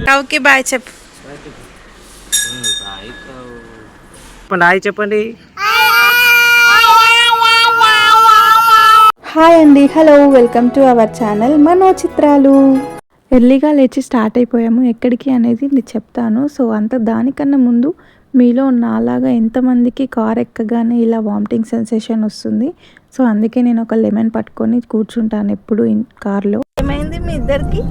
కౌకి bye చెప్పు. Hi చెప్పండి. Hi అండి, hello, welcome to our channel Manochitralu. ఎర్లీగా లేచి స్టార్ట్ అయిపోయాము. ఎక్కడికి అనేది నేను చెప్తాను. సో అంత దానికన్నా ముందు మీలో నాలాగా ఎంతమందికి కార్ ఎక్కగానే ఇలా వామిటింగ్ సెన్సేషన్ వస్తుంది. సో అందుకే నేను ఒక లెమన్ పట్టుకొని కూర్చుంటాను ఎప్పుడు కార్లో. ఏమైంది మీ ఇద్దరికి?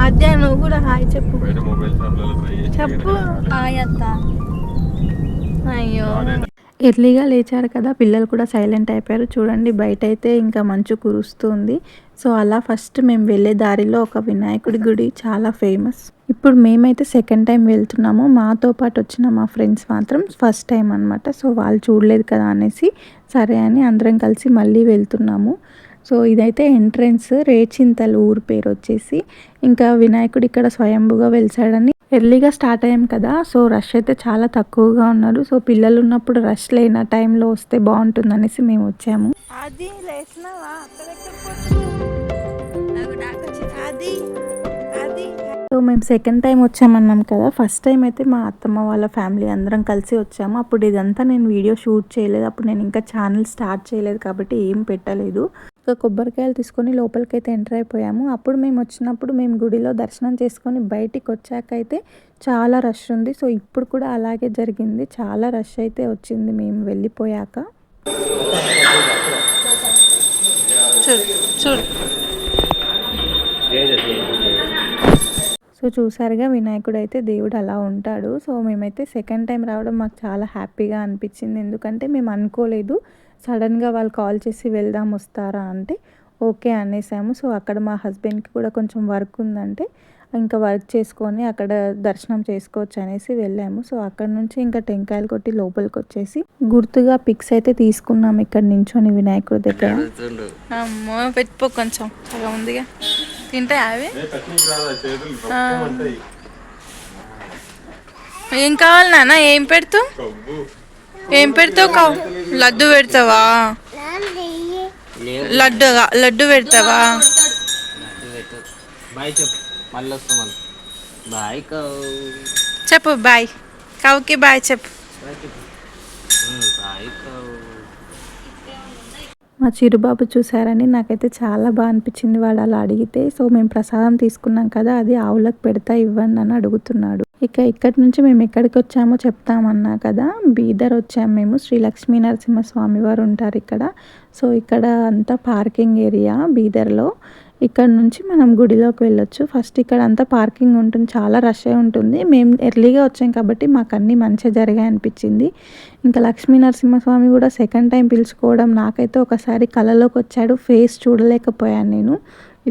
అదే నువ్వు కూడా హాయ్ చెప్పు. చెప్పు హాయ్ అత్త. అయ్యో, ఎర్లీగా లేచారు కదా, పిల్లలు కూడా సైలెంట్ అయిపోయారు. చూడండి బయట అయితే ఇంకా మంచు కురుస్తుంది. సో అలా ఫస్ట్ మేము వెళ్ళే దారిలో ఒక వినాయకుడి గుడి చాలా ఫేమస్. ఇప్పుడు మేమైతే సెకండ్ టైం వెళ్తున్నాము. మాతో పాటు వచ్చిన మా ఫ్రెండ్స్ మాత్రం ఫస్ట్ టైం అనమాట. సో వాళ్ళు చూడలేదు కదా అనేసి సరే అని అందరం కలిసి మళ్ళీ వెళ్తున్నాము. సో ఇదైతే ఎంట్రన్స్. రేచింతలు ఊరు పేరు వచ్చేసి. ఇంకా వినాయకుడు ఇక్కడ స్వయంభుగా వెలిసాడని ఎర్లీగా స్టార్ట్ అయ్యాం కదా, సో రష్ అయితే చాలా తక్కువగా ఉన్నారు. సో పిల్లలు ఉన్నప్పుడు రష్ లేని టైంలో వస్తే బాగుంటుంది అనేసి మేము వచ్చాము. సో మేము సెకండ్ టైం వచ్చామన్నాం కదా, ఫస్ట్ టైం అయితే మా అత్తమ్మ వాళ్ళ ఫ్యామిలీ అందరం కలిసి వచ్చాము. అప్పుడు ఇదంతా నేను వీడియో షూట్ చేయలేదు. అప్పుడు నేను ఇంకా ఛానల్ స్టార్ట్ చేయలేదు కాబట్టి ఏం పెట్టలేదు. ఇంకా కొబ్బరికాయలు తీసుకొని లోపలికైతే ఎంటర్ అయిపోయాము. అప్పుడు మేము వచ్చినప్పుడు మేము గుడిలో దర్శనం చేసుకొని బయటికి వచ్చాక అయితే చాలా రష్ ఉంది. సో ఇప్పుడు కూడా అలాగే జరిగింది, చాలా రష్ అయితే వచ్చింది మేము వెళ్ళిపోయాక. చూడు సో చూసారుగా వినాయకుడు అయితే దేవుడు అలా ఉంటాడు. సో మేమైతే సెకండ్ టైం రావడం మాకు చాలా హ్యాపీగా అనిపించింది. ఎందుకంటే మేము అనుకోలేదు, సడన్గా వాళ్ళు కాల్ చేసి వెళ్దాం వస్తారా అంటే ఓకే అనేసాము. సో అక్కడ మా హస్బెండ్కి కూడా కొంచెం వర్క్ ఉందంటే ఇంకా వర్క్ చేసుకొని అక్కడ దర్శనం చేసుకోవచ్చు అనేసి వెళ్ళాము. సో అక్కడ నుంచి ఇంకా టెంకాయలు కొట్టి లోపలికి వచ్చేసి గుర్తుగా పిక్స్ అయితే తీసుకున్నాము ఇక్కడ నించొని వినాయకుడి దగ్గర. అమ్మో పెట్టుకో కొంచెం అలా ఉందిగా, తింటే అవి ఏం కావాలి నాన్న? ఏం పెడతావు? ఏం పెడతావు? లడ్డు పెడతావా? లడ్డు పెడతావా? చెప్పు బాయ్. కౌకి బాయ్ చెప్పు. మా చిరుబాబు చూసారని నాకైతే చాలా బాగా అనిపించింది వాడు అలా అడిగితే. సో మేము ప్రసాదం తీసుకున్నాం కదా, అది ఆవులకు పెడతా ఇవ్వండి అని అడుగుతున్నాడు. ఇక ఇక్కడి నుంచి మేము ఎక్కడికి వచ్చామో చెప్తామన్నా కదా, బీదర్ వచ్చాము మేము. శ్రీ లక్ష్మీ నరసింహస్వామి వారు ఉంటారు ఇక్కడ. సో ఇక్కడ అంతా పార్కింగ్ ఏరియా బీదర్లో. ఇక్కడ నుంచి మనం గుడిలోకి వెళ్ళొచ్చు. ఫస్ట్ ఇక్కడ అంతా పార్కింగ్ ఉంటుంది, చాలా రష్ ఉంటుంది. మేము ఎర్లీగా వచ్చాం కాబట్టి మాకు అన్నీ మంచిగా జరిగాయి అనిపించింది. ఇంకా లక్ష్మీ నరసింహస్వామి కూడా సెకండ్ టైం పిలుచుకోవడం నాకైతే ఒకసారి కళలోకి వచ్చాడు. ఫేస్ చూడలేకపోయాను నేను,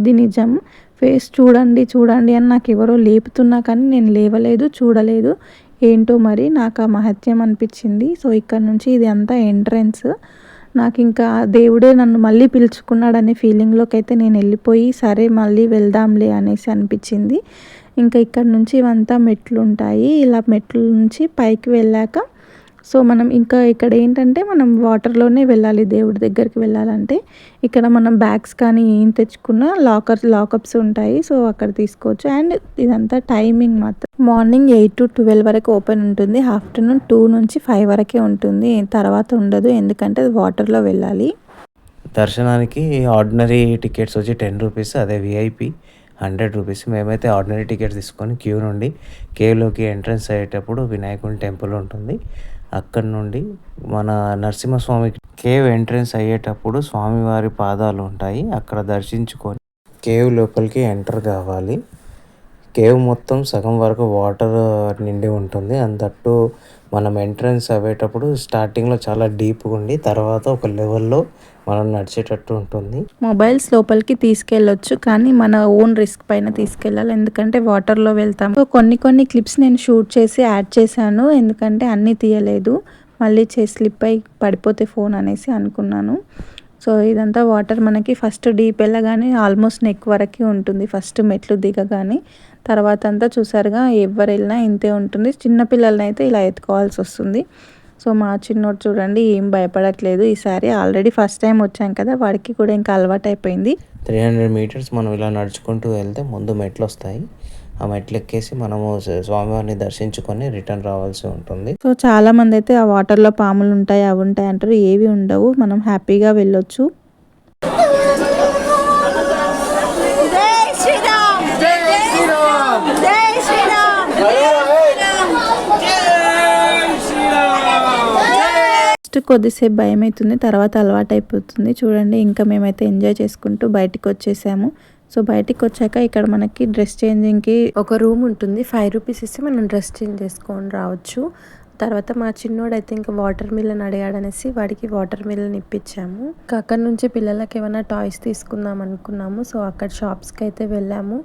ఇది నిజం. ఫేస్ చూడండి చూడండి అని నాకు ఎవరో లేపుతున్నా కానీ నేను లేవలేదు, చూడలేదు. ఏంటో మరి నాకు ఆ మహత్యం అనిపించింది. సో ఇక్కడ నుంచి ఇది అంతా ఎంట్రన్స్. నాకు ఇంకా దేవుడే నన్ను మళ్ళీ పిలుచుకున్నాడనే ఫీలింగ్లోకి అయితే నేను వెళ్ళిపోయి సరే మళ్ళీ వెళ్దాంలే అనేసి అనిపించింది. ఇంకా ఇక్కడ నుంచి ఇవంతా మెట్లు ఉంటాయి. ఇలా మెట్ల నుంచి పైకి వెళ్ళాక సో మనం ఇంకా ఇక్కడ ఏంటంటే మనం వాటర్లోనే వెళ్ళాలి దేవుడి దగ్గరికి వెళ్ళాలంటే. ఇక్కడ మనం బ్యాగ్స్ కానీ ఏం తెచ్చుకున్నా లాకప్స్ ఉంటాయి. సో అక్కడ తీసుకోవచ్చు. అండ్ ఇదంతా టైమింగ్ మాత్రం మార్నింగ్ 8 to 12 వరకు ఓపెన్ ఉంటుంది. ఆఫ్టర్నూన్ 2 నుంచి 5 వరకే ఉంటుంది, తర్వాత ఉండదు. ఎందుకంటే వాటర్లో వెళ్ళాలి. దర్శనానికి ఆర్డినరీ టికెట్స్ వచ్చి 10 రూపీస్, అదే విఐపి 100 రూపీస్. మేమైతే ఆర్డినరీ టికెట్స్ తీసుకొని క్యూ నుండి కేవ్లోకి ఎంట్రన్స్ అయ్యేటప్పుడు వినాయకుని టెంపుల్ ఉంటుంది. అక్కడ నుండి మన నరసింహస్వామి కేవ్ ఎంట్రన్స్ అయ్యేటప్పుడు స్వామివారి పాదాలు ఉంటాయి, అక్కడ దర్శించుకొని కేవ్ లోపలికి ఎంటర్ కావాలి. కేవ్ మొత్తం సగం వరకు వాటర్ నిండి ఉంటుంది. అంతట్టు మనం ఎంట్రన్స్ అయ్యేటప్పుడు స్టార్టింగ్లో చాలా డీప్గా ఉండి తర్వాత ఒక లెవెల్లో మనం నడిచేటట్టు ఉంటుంది. మొబైల్స్ లోపలికి తీసుకెళ్ళొచ్చు కానీ మన ఓన్ రిస్క్ పైన తీసుకెళ్ళాలి, ఎందుకంటే వాటర్లో వెళ్తాం. సో కొన్ని క్లిప్స్ నేను షూట్ చేసి యాడ్ చేశాను, ఎందుకంటే అన్నీ తీయలేదు, మళ్ళీ స్లిప్ అయి పడిపోతే ఫోన్ అనేసి అనుకున్నాను. సో ఇదంతా వాటర్ మనకి ఫస్ట్ డీప్ వెళ్ళగానే ఆల్మోస్ట్ నెక్ వరకు ఉంటుంది. ఫస్ట్ మెట్లు దిగగానే, తర్వాత అంతా చూసారుగా ఎవరు వెళ్ళినా ఇంతే ఉంటుంది. చిన్నపిల్లలని అయితే ఇలా ఎత్తుకోవాల్సి వస్తుంది. సో మా చిన్నోడు చూడండి ఏం భయపడట్లేదు ఈసారి. ఆల్రెడీ ఫస్ట్ టైం వచ్చాం కదా, వాడికి కూడా ఇంకా అలవాటు అయిపోయింది. 300 మీటర్స్ మనం ఇలా నడుచుకుంటూ వెళ్తే ముందు మెట్లు వస్తాయి. ఆ మెట్లు ఎక్కేసి మనము స్వామివారిని దర్శించుకొని రిటర్న్ రావాల్సి ఉంటుంది. సో చాలా మంది అయితే ఆ వాటర్లో పాములు ఉంటాయి అవి ఉంటాయి అంటారు, ఏవి ఉండవు, మనం హ్యాపీగా వెళ్ళొచ్చు. ఫస్ట్ కొద్దిసేపు భయం అవుతుంది, తర్వాత అలవాటు అయిపోతుంది. చూడండి ఇంకా మేమైతే ఎంజాయ్ చేసుకుంటూ బయటికి వచ్చేసాము. సో బయటికి వచ్చాక ఇక్కడ మనకి డ్రెస్ చేంజింగ్కి ఒక రూమ్ ఉంటుంది. 5 రూపీస్ ఇస్తే మనం డ్రెస్ చేంజ్ చేసుకొని రావచ్చు. తర్వాత మా చిన్నోడు అయితే ఇంకా వాటర్ మిలన్ అడిగాడనేసి వాడికి వాటర్ మిలన్ ఇప్పించాము. ఇంకా అక్కడ నుంచి పిల్లలకి ఏమైనా టాయ్స్ తీసుకుందాం అనుకున్నాము. సో అక్కడ షాప్స్కి అయితే వెళ్ళాము.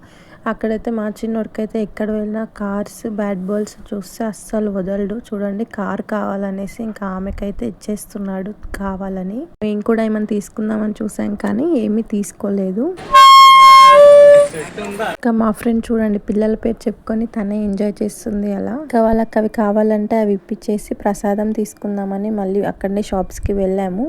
అక్కడైతే మా చిన్నోడికి అయితే ఎక్కడ వెళ్ళినా కార్స్, బ్యాట్ బాల్స్ చూస్తే అస్సలు వదలడు. చూడండి కార్ కావాలనేసి ఇంకా ఆమెకైతే ఇచ్చేస్తున్నాడు కావాలని. మేము కూడా ఏమైనా తీసుకుందామని చూసాం కానీ ఏమీ తీసుకోలేదు. ఇంకా మా ఫ్రెండ్ చూడండి పిల్లల పేరు చెప్పుకొని తనే ఎంజాయ్ చేస్తుంది. అలా ఇంకా వాళ్ళకి అవి కావాలంటే అవి ఇప్పించేసి ప్రసాదం తీసుకుందామని మళ్ళీ అక్కడనే షాప్స్కి వెళ్ళాము.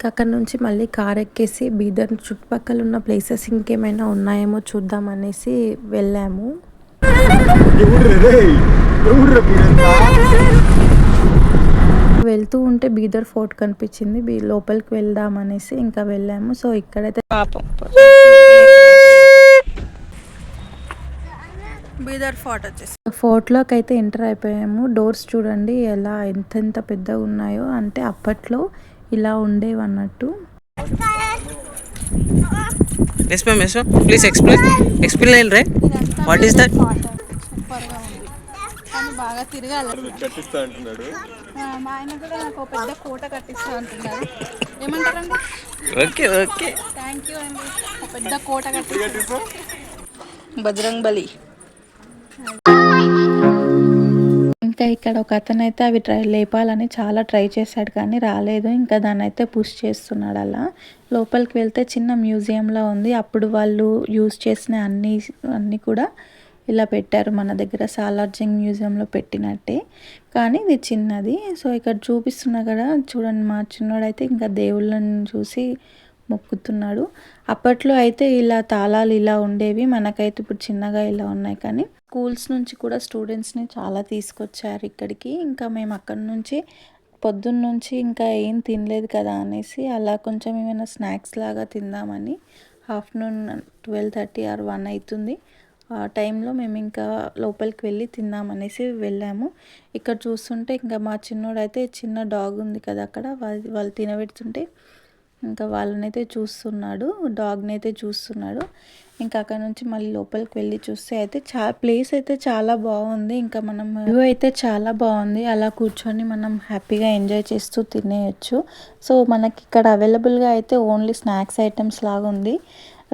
అక్కడ నుంచి మళ్ళీ కార్ ఎక్కేసి బీదర్ చుట్టుపక్కల ఉన్న ప్లేసెస్ ఇంకేమైనా ఉన్నాయేమో చూద్దామనేసి వెళ్ళాము. వెళ్తూ ఉంటే బీదర్ ఫోర్ట్ కనిపించింది, లోపలికి వెళ్దామనేసి ఇంకా వెళ్ళాము. సో ఇక్కడైతే బీదర్ ఫోర్ట్ వచ్చేసి ఫోర్ట్లోకి అయితే ఎంటర్ అయిపోయాము. డోర్స్ చూడండి ఎలా ఎంత పెద్దగా ఉన్నాయో, అంటే అప్పట్లో ఇలా ఉండేవి అన్నట్టు. Please explain right what is that? బాగా తిరగాలి. మా ఆయన కూడా నాకు పెద్ద కోట కట్టిస్తా అంటున్నారు. ఏమంటారండి? ఓకే థ్యాంక్ యూ అండి. పెద్ద కోట కట్టిస్తా. బజరంగ్ బలి. ఇంకా ఇక్కడ ఒక అతను అయితే అవి లేపాలని చాలా ట్రై చేశాడు కానీ రాలేదు. ఇంకా దాన్ని అయితే పుష్ చేస్తున్నాడు. అలా లోపలికి వెళ్తే చిన్న మ్యూజియంలా ఉంది. అప్పుడు వాళ్ళు యూజ్ చేసిన అన్నీ కూడా ఇలా పెట్టారు. మన దగ్గర సాలార్జంగ్ మ్యూజియంలో పెట్టినట్టే, కానీ ఇది చిన్నది. సో ఇక్కడ చూపిస్తున్నా కదా చూడండి, మా చిన్నోడైతే ఇంకా దేవుళ్ళని చూసి మొక్కుతున్నాడు. అప్పట్లో అయితే ఇలా తాళాలు ఇలా ఉండేవి, మనకైతే ఇప్పుడు చిన్నగా ఇలా ఉన్నాయి. కానీ స్కూల్స్ నుంచి కూడా స్టూడెంట్స్ని చాలా తీసుకొచ్చారు ఇక్కడికి. ఇంకా మేము అక్కడి నుంచి పొద్దున్న నుంచి ఇంకా ఏం తినలేదు కదా అనేసి అలా కొంచెం ఏమైనా స్నాక్స్ లాగా తిందామని ఆఫ్టర్నూన్ 12:30 or 1 అవుతుంది. ఆ టైంలో మేము ఇంకా లోపలికి వెళ్ళి తిందామనేసి వెళ్ళాము. ఇక్కడ చూస్తుంటే ఇంకా మా చిన్నోడైతే చిన్న డాగ్ ఉంది కదా అక్కడ, వాళ్ళు తినబెడుతుంటే ఇంకా వాళ్ళనైతే చూస్తున్నాడు, డాగ్ని అయితే చూస్తున్నాడు. ఇంకా అక్కడ నుంచి మళ్ళీ లోపలికి వెళ్ళి చూస్తే అయితే ప్లేస్ అయితే చాలా బాగుంది. ఇంకా మనం వ్యూ అయితే చాలా బాగుంది. అలా కూర్చొని మనం హ్యాపీగా ఎంజాయ్ చేస్తూ తినేయచ్చు. సో మనకి ఇక్కడ అవైలబుల్గా అయితే ఓన్లీ స్నాక్స్ ఐటమ్స్ లాగా ఉంది.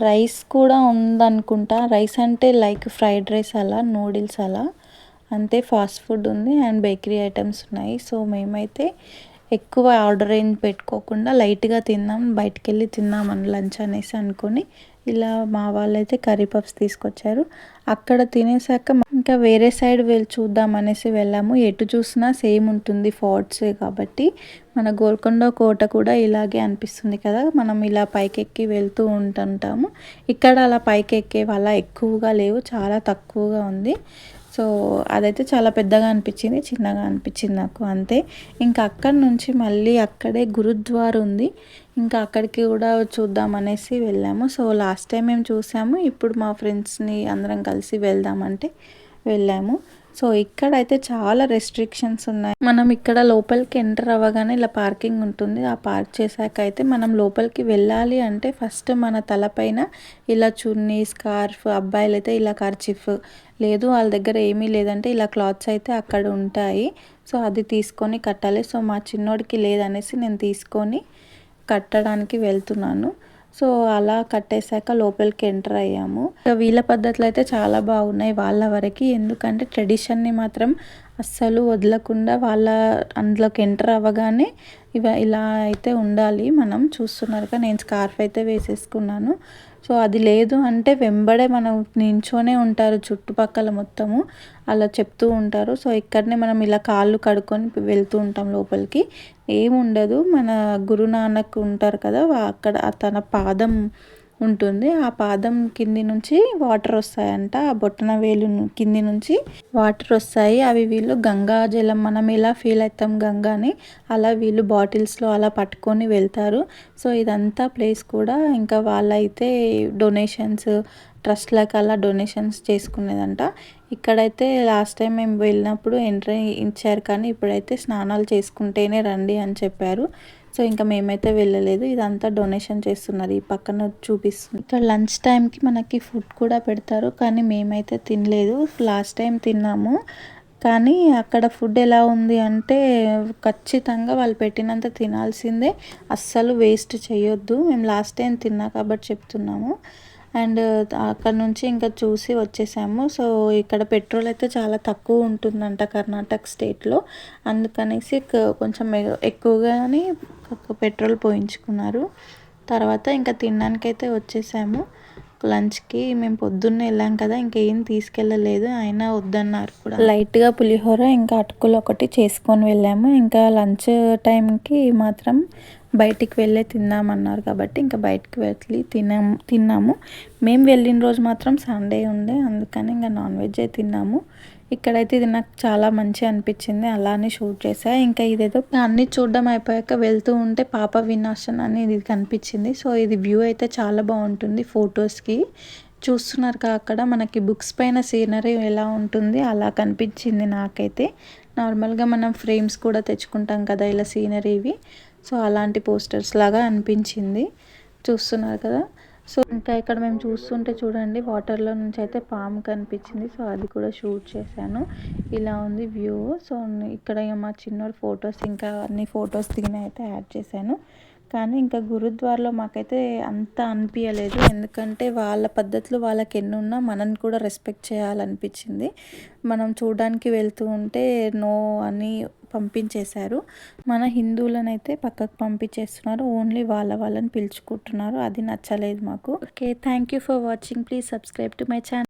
రైస్ కూడా ఉందనుకుంటా. రైస్ అంటే లైక్ ఫ్రైడ్ రైస్ అలా, నూడిల్స్ అలా అంతే. ఫాస్ట్ ఫుడ్ ఉంది అండ్ బేకరీ ఐటమ్స్ ఉన్నాయి. సో మేమైతే ఎక్కువ ఆర్డర్ ఏం పెట్టుకోకుండా లైట్గా తిందాం, బయటికి వెళ్ళి తిందామని లంచ్ అనేసి అనుకొని ఇలా మా వాళ్ళైతే కర్రీ పఫ్స్ తీసుకొచ్చారు. అక్కడ తినేసాక ఇంకా వేరే సైడ్ వెళ్ళి చూద్దాం అనేసి వెళ్ళాము. ఎటు చూసినా సేమ్ ఉంటుంది, ఫోర్ట్సే కాబట్టి. మన గోల్కొండ కోట కూడా ఇలాగే అనిపిస్తుంది కదా, మనం ఇలా పైకెక్కి వెళ్తూ ఉంటుంటాము. ఇక్కడ అలా పైకి ఎక్కే వాళ్ళ ఎక్కువగా లేవు, చాలా తక్కువగా ఉంది. సో అదైతే చాలా పెద్దగా అనిపించింది, చిన్నగా అనిపించింది నాకు అంతే. ఇంకా అక్కడి నుంచి మళ్ళీ అక్కడే గురుద్వార ఉంది, ఇంకా అక్కడికి కూడా చూద్దాం అనేసి వెళ్ళాము. సో లాస్ట్ టైం మేము చూసాము, ఇప్పుడు మా ఫ్రెండ్స్ని అందరం కలిసి వెళ్దామంటే వెళ్ళాము. సో ఇక్కడైతే చాలా రెస్ట్రిక్షన్స్ ఉన్నాయి. మనం ఇక్కడ లోపలికి ఎంటర్ అవ్వగానే ఇలా పార్కింగ్ ఉంటుంది. ఆ పార్క్ చేశాక అయితే మనం లోపలికి వెళ్ళాలి అంటే ఫస్ట్ మన తలపైన ఇలా చున్నీ, స్కార్ఫ్, అబ్బాయిలు అయితే ఇలా కర్చీఫ్, లేదు వాళ్ళ దగ్గర ఏమీ లేదంటే ఇలా క్లాత్స్ అయితే అక్కడ ఉంటాయి. సో అది తీసుకొని కట్టాలి. సో మా చిన్నోడికి లేదనేసి నేను తీసుకొని కట్టడానికి వెళ్తున్నాను. సో అలా కట్టేశాక లోపలికి ఎంటర్ అయ్యాము. వీళ్ళ పద్ధతులు అయితే చాలా బాగున్నాయి వాళ్ళ వరకు, ఎందుకంటే ట్రెడిషన్ని మాత్రం అస్సలు వదలకుండా వాళ్ళ అందులోకి ఎంటర్ అవ్వగానే ఇలా అయితే ఉండాలి. మనం చూస్తున్నారుగా నేను స్కార్ఫ్ అయితే వేసేసుకున్నాను. సో అది లేదు అంటే వెంబడే మనం నించోనే ఉంటారు చుట్టుపక్కల మొత్తము, అలా చెప్తూ ఉంటారు. సో ఇక్కడనే మనం ఇలా కాళ్ళు కడుక్కొని వెళ్తూ ఉంటాం లోపలికి. ఏముండదు, మన గురునానక్ ఉంటారు కదా, అక్కడ తన పాదం ఉంటుంది. ఆ పాదం కింది నుంచి వాటర్ వస్తాయంట, ఆ బొట్టన వేలు కింది నుంచి వాటర్ వస్తాయి. అవి వీళ్ళు గంగా జలం, మనం ఎలా ఫీల్ అవుతాం గంగాని, అలా వీళ్ళు బాటిల్స్లో అలా పట్టుకొని వెళ్తారు. సో ఇదంతా ప్లేస్ కూడా ఇంకా వాళ్ళైతే డొనేషన్స్, ట్రస్ట్లకు అలా డొనేషన్స్ చేసుకునేదంట. ఇక్కడైతే లాస్ట్ టైం మేము వెళ్ళినప్పుడు ఎంట్రీ ఇచ్చారు, కానీ ఇప్పుడైతే స్నానాలు చేసుకుంటేనే రండి అని చెప్పారు. సో ఇంకా మేమైతే వెళ్ళలేదు. ఇదంతా డొనేషన్ చేస్తున్నారు, ఈ పక్కన చూపిస్తుంది. ఇక్కడ లంచ్ టైంకి మనకి ఫుడ్ కూడా పెడతారు, కానీ మేమైతే తినలేదు. లాస్ట్ టైం తిన్నాము, కానీ అక్కడ ఫుడ్ ఎలా ఉంది అంటే ఖచ్చితంగా వాళ్ళు పెట్టినంత తినాల్సిందే, అస్సలు వేస్ట్ చేయొద్దు. మేము లాస్ట్ టైం తిన్నా కాబట్టి చెప్తున్నాము. అండ్ అక్కడ నుంచి ఇంకా చూసి వచ్చేసాము. సో ఇక్కడ పెట్రోల్ అయితే చాలా తక్కువ ఉంటుందంట కర్ణాటక స్టేట్లో, అందుకనేసి కొంచెం ఎక్కువగానే పెట్రోల్ పోయించుకున్నారు. తర్వాత ఇంకా తినడానికైతే వచ్చేసాము. లంచ్కి మేము పొద్దున్నే వెళ్ళాం కదా, ఇంకేం తీసుకెళ్ళలేదు, అయినా వద్దన్నారు కూడా. లైట్గా పులిహోర ఇంకా అటుకులు ఒకటి చేసుకొని వెళ్ళాము. ఇంకా లంచ్ టైంకి మాత్రం బయటికి వెళ్ళే తిందామన్నారు కాబట్టి ఇంకా బయటికి వెళ్ళి తిన్నాము. మేము వెళ్ళిన రోజు మాత్రం సండే ఉండే, అందుకని ఇంకా నాన్ వెజ్ తిన్నాము. ఇక్కడైతే ఇది నాకు చాలా మంచిగా అనిపించింది, అలానే షూట్ చేసా. ఇంకా ఇదేదో అన్నీ చూడడం అయిపోయాక వెళ్తూ ఉంటే పాప వినాశన్ అని ఇది కనిపించింది. సో ఇది వ్యూ అయితే చాలా బాగుంటుంది ఫొటోస్కి. చూస్తున్నారు కదా అక్కడ మనకి బుక్స్ పైన సీనరీ ఎలా ఉంటుంది అలా కనిపించింది నాకైతే. నార్మల్గా మనం ఫ్రేమ్స్ కూడా తెచ్చుకుంటాం కదా ఇలా సీనరీవి, సో అలాంటి పోస్టర్స్ లాగా అనిపించింది. చూస్తున్నారు కదా. సో ఇంకా ఇక్కడ మేము చూస్తుంటే చూడండి, వాటర్లో నుంచి అయితే పాము కనిపించింది. సో అది కూడా షూట్ చేశాను. ఇలా ఉంది వ్యూ. సో ఇక్కడ మా చిన్నోడు ఫొటోస్, ఇంకా అన్ని ఫొటోస్ దిగిన అయితే యాడ్ చేశాను. కానీ ఇంకా గురుద్వారాలో మాకైతే అంత అనిపించలేదు, ఎందుకంటే వాళ్ళ పద్ధతులు వాళ్ళకి ఎన్ని ఉన్నా మనని కూడా రెస్పెక్ట్ చేయాలనిపించింది. మనం చూడడానికి వెళ్తూ ఉంటే నో అని పంపించేశారు. మన హిందువులను అయితే పక్కకు పంపించేస్తున్నారు, ఓన్లీ వాళ్ళని పిలుచుకుంటున్నారు. అది నచ్చలేదు మాకు. Okay, thank you for watching. Please subscribe to my channel.